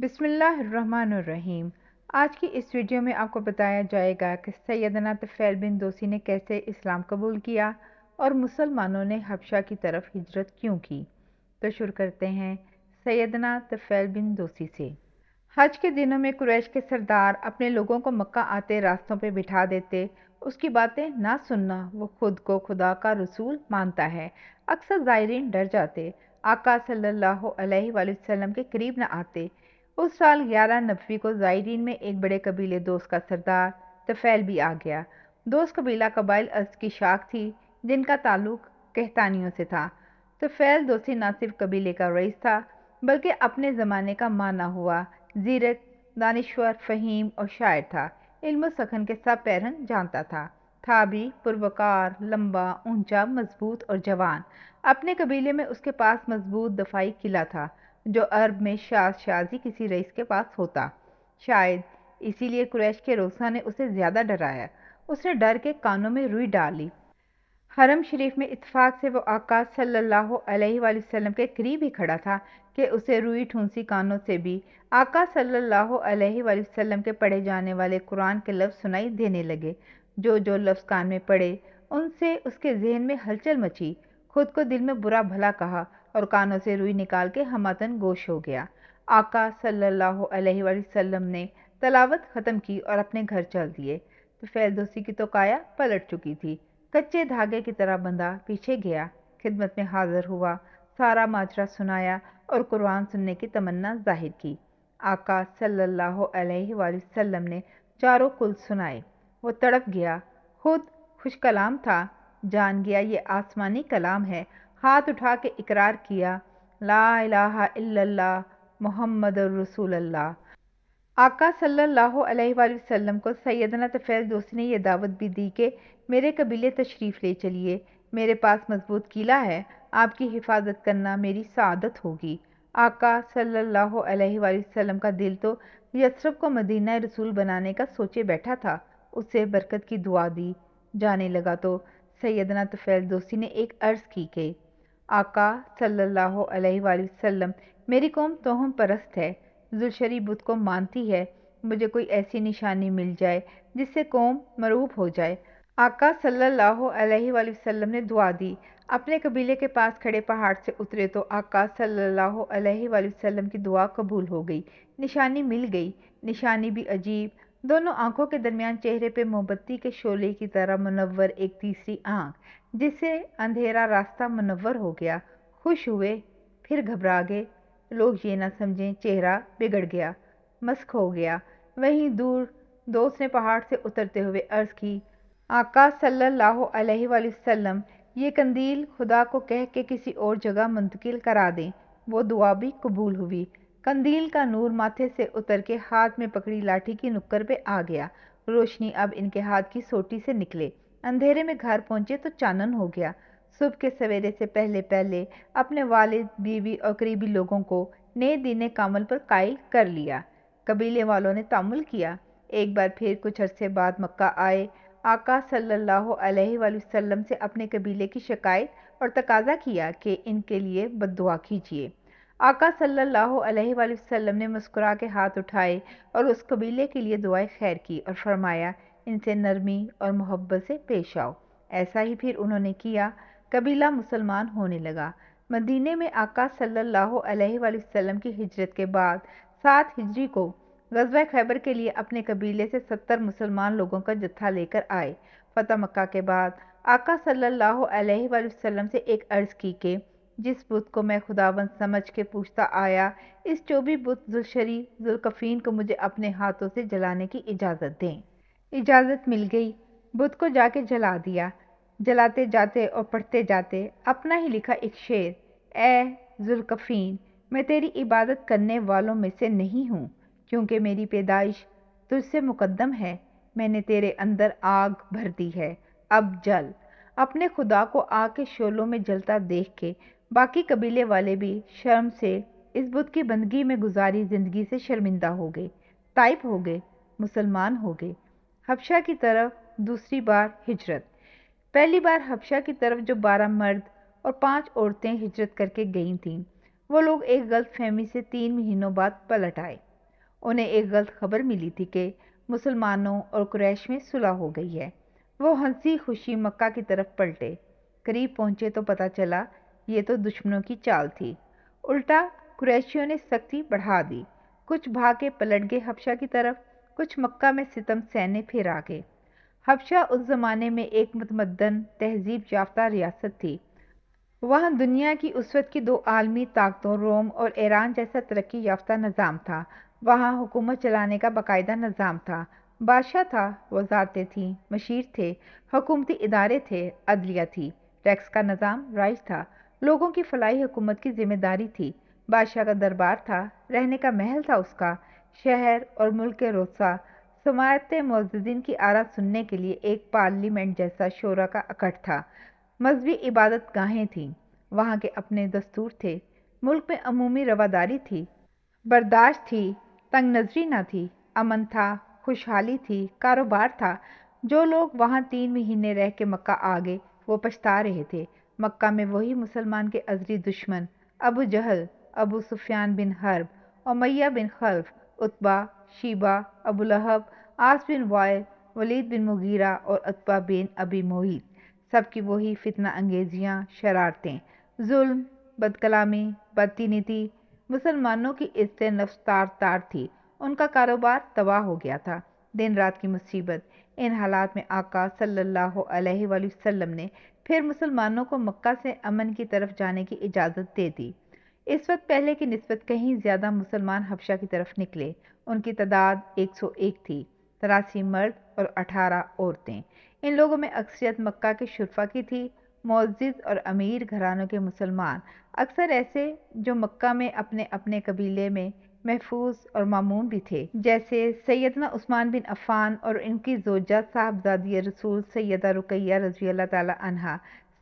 بسم اللہ الرحمن الرحیم۔ آج کی اس ویڈیو میں آپ کو بتایا جائے گا کہ سیدنا طفیل بن دوسی نے کیسے اسلام قبول کیا اور مسلمانوں نے حبشہ کی طرف ہجرت کیوں کی۔ تو شروع کرتے ہیں سیدنا طفیل بن دوسی سے۔ حج کے دنوں میں قریش کے سردار اپنے لوگوں کو مکہ آتے راستوں پہ بٹھا دیتے۔ اس کی باتیں نہ سننا، وہ خود کو خدا کا رسول مانتا ہے۔ اکثر زائرین ڈر جاتے، آقا صلی اللہ علیہ وآلہ وسلم کے قریب نہ آتے۔ اس سال 11 نبوی کو زائرین میں ایک بڑے قبیلے دوس کا سردار طفیل بھی آ گیا۔ دوس قبیلہ قبائل ازد کی شاخ تھی جن کا تعلق قحطانیوں سے تھا۔ طفیل دوسی نہ صرف قبیلے کا رئیس تھا بلکہ اپنے زمانے کا مانا ہوا زیرک، دانشور، فہیم اور شاعر تھا۔ علم و سخن کے سب پہلو جانتا تھا بھی پروکار، لمبا، اونچا، مضبوط اور جوان۔ اپنے قبیلے میں اس کے پاس مضبوط دفاعی قلعہ تھا جو عرب میں شاذ ہی کسی رئیس کے پاس ہوتا۔ شاید اسی لیے قریش کے روسا نے اسے زیادہ ڈرایا۔ اس نے ڈر کے کانوں میں روئی ڈالی۔ حرم شریف میں اتفاق سے وہ آقا صلی اللہ علیہ وآلہ وسلم کے قریب ہی کھڑا تھا کہ اسے روئی ٹھونسی کانوں سے بھی آقا صلی اللہ علیہ وآلہ وسلم کے پڑھے جانے والے قرآن کے لفظ سنائی دینے لگے۔ جو لفظ کان میں پڑے ان سے اس کے ذہن میں ہلچل مچی، خود کو دل میں برا بھلا کہا اور کانوں سے روئی نکال کے ہمتن گوش ہو گیا۔ آقا صلی اللہ علیہ وآلہ وسلم نے تلاوت ختم کی اور اپنے گھر چل دیے۔ طفیل دوسی کی تو کایا پلٹ چکی تھی، کچے دھاگے کی طرح بندھا پیچھے گیا، خدمت میں حاضر ہوا، سارا ماجرا سنایا اور قرآن سننے کی تمنا ظاہر کی۔ آقا صلی اللہ علیہ وآلہ وسلم نے چاروں کل سنائے۔ وہ تڑپ گیا، خود خوش کلام تھا، جان گیا یہ آسمانی کلام ہے، ہاتھ اٹھا کے اقرار کیا، لا الہ الا اللہ محمد الرسول اللہ۔ آقا صلی اللہ علیہ وآلہ وسلم کو سیدنا طفیل دوسی نے یہ دعوت بھی دی کہ میرے قبیلے تشریف لے چلیے، میرے پاس مضبوط قلعہ ہے، آپ کی حفاظت کرنا میری سعادت ہوگی۔ آقا صلی اللہ علیہ وآلہ وسلم کا دل تو یثرب کو مدینہ رسول بنانے کا سوچے بیٹھا تھا۔ اسے برکت کی دعا دی جانے لگا تو سیدنا طفیل دوسی نے ایک عرض کی کہ آقا صلی اللہ علیہ وآلہ وسلم، میری قوم توہم پرست ہے، ذوالشری بت کو مانتی ہے، مجھے کوئی ایسی نشانی مل جائے جس سے قوم مرعوب ہو جائے۔ آقا صلی اللہ علیہ وآلہ وسلم نے دعا دی، اپنے قبیلے کے پاس کھڑے پہاڑ سے اترے تو آقا صلی اللہ علیہ وآلہ وسلم کی دعا قبول ہو گئی، نشانی مل گئی، نشانی بھی عجیب، دونوں آنکھوں کے درمیان چہرے پہ موم بتی کے شعلے کی طرح منور ایک تیسری آنکھ، جس سے اندھیرا راستہ منور ہو گیا۔ خوش ہوئے، پھر گھبرا گئے، لوگ یہ نہ سمجھیں چہرہ بگڑ گیا، مسخ ہو گیا۔ وہیں دور دوست نے پہاڑ سے اترتے ہوئے عرض کی، آقا صلی اللہ علیہ وآلہ وسلم، یہ قندیل خدا کو کہہ کے کسی اور جگہ منتقل کرا دیں۔ وہ دعا بھی قبول ہوئی۔ قندیل کا نور ماتھے سے اتر کے ہاتھ میں پکڑی لاٹھی کی نکر پہ آ گیا، روشنی اب ان کے ہاتھ کی سوٹی سے نکلے۔ اندھیرے میں گھر پہنچے تو چانن ہو گیا۔ صبح کے سویرے سے پہلے اپنے والد، بیوی اور قریبی لوگوں کو نئے دین کامل پر قائل کر لیا۔ قبیلے والوں نے تامل کیا۔ ایک بار پھر کچھ عرصے بعد مکہ آئے۔ آقا صلی اللہ علیہ وآلہ وسلم سے اپنے قبیلے کی شکایت اور تقاضا کیا کہ ان کے لیے بد دعا کیجیے۔ آقا صلی اللہ علیہ وآلہ وسلم نے مسکرا کے ہاتھ اٹھائے اور اس قبیلے کے لیے دعائے خیر کی اور فرمایا، ان سے نرمی اور محبت سے پیش آؤ۔ ایسا ہی پھر انہوں نے کیا، قبیلہ مسلمان ہونے لگا۔ مدینے میں آقا صلی اللہ علیہ وآلہ وسلم کی ہجرت کے بعد 7 ہجری کو غزوہ خیبر کے لیے اپنے قبیلے سے 70 مسلمان لوگوں کا جتھا لے کر آئے۔ فتح مکہ کے بعد آقا صلی اللہ علیہ وآلہ وسلم سے ایک عرض کی کہ جس بت کو میں خداوند سمجھ کے پوچھتا آیا، اس چوبی بت ذوالشری ذوالکفین کو مجھے اپنے ہاتھوں سے جلانے کی اجازت دیں۔ اجازت مل گئی، بت کو جا کے جلا دیا۔ جلاتے جاتے اور پڑھتے جاتے اپنا ہی لکھا ایک شعر، اے ذوالکفین، میں تیری عبادت کرنے والوں میں سے نہیں ہوں، کیونکہ میری پیدائش تجھ سے مقدم ہے، میں نے تیرے اندر آگ بھر دی ہے، اب جل۔ اپنے خدا کو آگ کے شعلوں میں جلتا دیکھ کے باقی قبیلے والے بھی شرم سے اس بت کی بندگی میں گزاری زندگی سے شرمندہ ہو گئے، تائب ہو گئے، مسلمان ہو گئے۔ حبشہ کی طرف دوسری بار ہجرت۔ پہلی بار حبشہ کی طرف جو 12 مرد اور 5 عورتیں ہجرت کر کے گئی تھیں، وہ لوگ ایک غلط فہمی سے 3 مہینوں بعد پلٹ آئے۔ انہیں ایک غلط خبر ملی تھی کہ مسلمانوں اور قریش میں صلح ہو گئی ہے۔ وہ ہنسی خوشی مکہ کی طرف پلٹے۔ قریب پہنچے تو پتہ چلا یہ تو دشمنوں کی چال تھی۔ الٹا قریشیوں نے سختی بڑھا دی۔ کچھ بھاگ کے پلٹ گئے حبشہ کی طرف، کچھ مکہ میں ستم سہنے پھر آ گئے۔ حبشہ اس زمانے میں ایک متمدن تہذیب یافتہ ریاست تھی۔ وہاں دنیا کی اس وقت کی دو عالمی طاقتوں روم اور ایران جیسا ترقی یافتہ نظام تھا۔ وہاں حکومت چلانے کا باقاعدہ نظام تھا۔ بادشاہ تھا، وزارتیں تھیں، مشیر تھے، حکومتی ادارے تھے، عدلیہ تھی، ٹیکس کا نظام رائج تھا، لوگوں کی فلاحی حکومت کی ذمہ داری تھی، بادشاہ کا دربار تھا، رہنے کا محل تھا اس کا، شہر اور ملک کے روسا سماعت معززین کی آرا سننے کے لیے ایک پارلیمنٹ جیسا شورا کا اکٹھ تھا، مذہبی عبادت گاہیں تھیں، وہاں کے اپنے دستور تھے، ملک میں عمومی رواداری تھی، برداشت تھی، تنگ نظری نہ تھی، امن تھا، خوشحالی تھی، کاروبار تھا۔ جو لوگ وہاں 3 مہینے رہ کے مکہ آ گئے وہ پچھتا رہے تھے۔ مکہ میں وہی مسلمان کے ازلی دشمن ابو جہل، ابو سفیان بن حرب، امیہ بن خلف، عتبہ، شیبہ، ابو لہب، عاص بن وائل، ولید بن مغیرہ اور عتبہ بن ابی معیط، سب کی وہی فتنہ انگیزیاں، شرارتیں، ظلم، بد کلامی، بدتینی، مسلمانوں کی عزت نفس تار تار تھی، ان کا کاروبار تباہ ہو گیا تھا۔ دن رات کی مصیبت۔ ان حالات میں آقا صلی اللہ علیہ وآلہ وسلم نے پھر مسلمانوں کو مکہ سے امن کی طرف جانے کی اجازت دے دی۔ اس وقت پہلے کی نسبت کہیں زیادہ مسلمان حبشہ کی طرف نکلے۔ ان کی تعداد 101 تھی، 83 مرد اور 18 عورتیں۔ ان لوگوں میں اکثریت مکہ کے شرفا کی تھی، معزز اور امیر گھرانوں کے مسلمان، اکثر ایسے جو مکہ میں اپنے اپنے قبیلے میں محفوظ اور مامون بھی تھے، جیسے سیدنا عثمان بن عفان اور ان کی زوجہ صاحبزادی رسول سیدہ رقیہ رضی اللہ تعالی عنہا،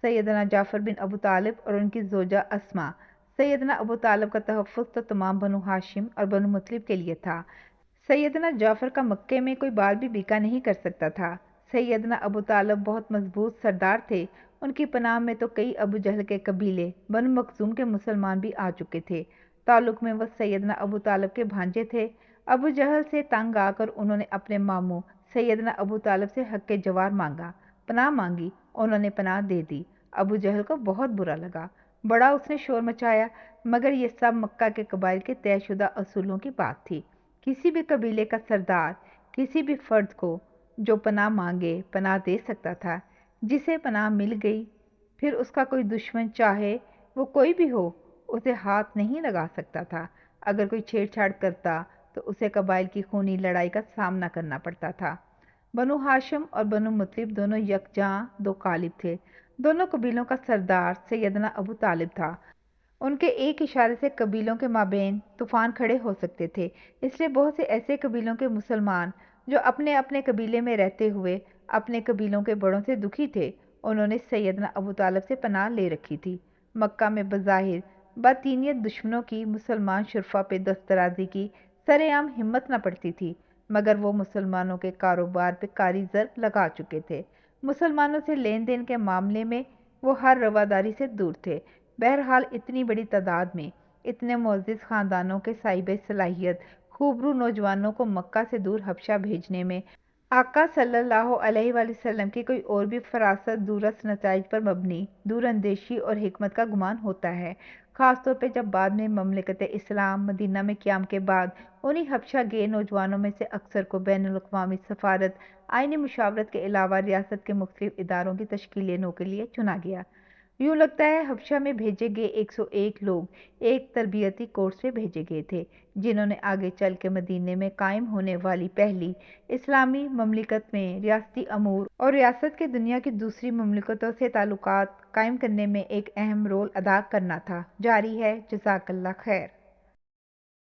سیدنا جعفر بن ابو طالب اور ان کی زوجہ اسما۔ سیدنا ابو طالب کا تحفظ تو تمام بنو ہاشم اور بنو مطلب کے لیے تھا۔ سیدنا جعفر کا مکے میں کوئی بال بھی بیکا نہیں کر سکتا تھا۔ سیدنا ابو طالب بہت مضبوط سردار تھے، ان کی پناہ میں تو کئی ابو جہل کے قبیلے بنو مخزوم کے مسلمان بھی آ چکے تھے۔ تعلق میں وہ سیدنا ابو طالب کے بھانجے تھے۔ ابو جہل سے تنگ آ کر انہوں نے اپنے ماموں سیدنا ابو طالب سے حق جوار مانگا، پناہ مانگی، انہوں نے پناہ دے دی۔ ابو جہل کو بہت برا لگا، بڑا اس نے شور مچایا، مگر یہ سب مکہ کے قبائل کے طے شدہ اصولوں کی بات تھی۔ کسی بھی قبیلے کا سردار کسی بھی فرد کو جو پناہ مانگے پناہ دے سکتا تھا۔ جسے پناہ مل گئی پھر اس کا کوئی دشمن چاہے وہ کوئی بھی ہو اسے ہاتھ نہیں لگا سکتا تھا۔ اگر کوئی چھیڑ چھاڑ کرتا تو اسے قبائل کی خونی لڑائی کا سامنا کرنا پڑتا تھا۔ بنو ہاشم اور بنو مطلب دونوں یکجاں دو قالب تھے۔ دونوں قبیلوں کا سردار سیدنا ابو طالب تھا۔ ان کے ایک اشارے سے قبیلوں کے مابین طوفان کھڑے ہو سکتے تھے، اس لیے بہت سے ایسے قبیلوں کے مسلمان جو اپنے اپنے قبیلے میں رہتے ہوئے اپنے قبیلوں کے بڑوں سے دکھی تھے، انہوں نے سیدنا ابو طالب سے پناہ لے رکھی تھی۔ مکہ میں بظاہر باطینیت دشمنوں کی مسلمان شرفا پہ دسترازی کی سر عام ہمت نہ پڑتی تھی، مگر وہ مسلمانوں کے کاروبار پہ کاری ضرب لگا چکے تھے۔ مسلمانوں سے لین دین کے معاملے میں وہ ہر رواداری سے دور تھے۔ بہرحال اتنی بڑی تعداد میں اتنے معزز خاندانوں کے صاحب صلاحیت خوبرو نوجوانوں کو مکہ سے دور حبشہ بھیجنے میں آقا صلی اللہ علیہ وآلہ وسلم کی کوئی اور بھی فراست دورست نتائج پر مبنی دور اندیشی اور حکمت کا گمان ہوتا ہے، خاص طور پہ جب بعد میں مملکت اسلام مدینہ میں قیام کے بعد انہی حبشہ گئے نوجوانوں میں سے اکثر کو بین الاقوامی سفارت، آئینی مشاورت کے علاوہ ریاست کے مختلف اداروں کی تشکیل نو کے لیے چنا گیا۔ یوں لگتا ہے حبشہ میں بھیجے گئے 101 لوگ ایک تربیتی کورس پہ بھیجے گئے تھے، جنہوں نے آگے چل کے مدینے میں قائم ہونے والی پہلی اسلامی مملکت میں ریاستی امور اور ریاست کے دنیا کی دوسری مملکتوں سے تعلقات قائم کرنے میں ایک اہم رول ادا کرنا تھا۔ جاری ہے۔ جزاک اللہ خیر۔